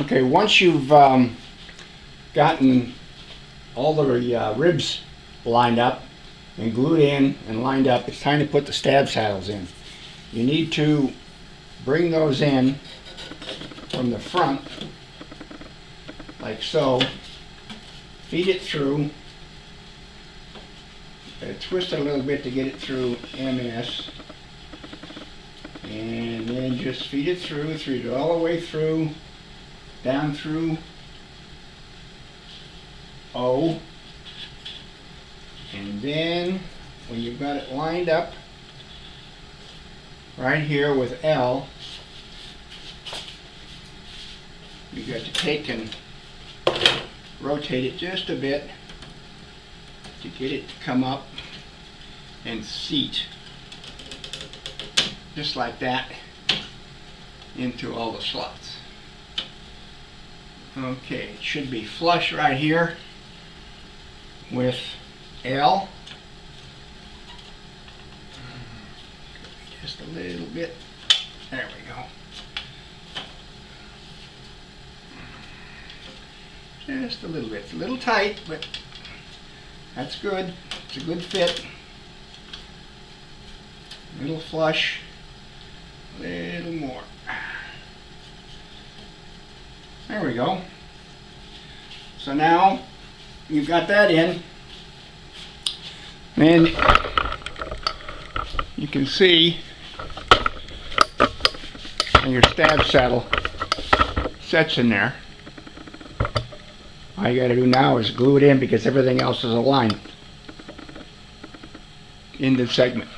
Okay, once you've gotten all the ribs lined up and glued in and lined up, it's time to put the stab saddles in. You need to bring those in from the front, like so. Feed it through. Twist it a little bit to get it through MS. And then just feed it through it all the way through, down through O. And then when you've got it lined up right here with L, you got to take and rotate it just a bit to get it to come up and seat just like that into all the slots. Okay, it should be flush right here with L. Just a little bit. There we go. Just a little bit. It's a little tight, but that's good. It's a good fit. A little flush. A little more. There we go. So now you've got that in. And you can see your stab saddle sets in there. All you got to do now is glue it in because everything else is aligned in the segment.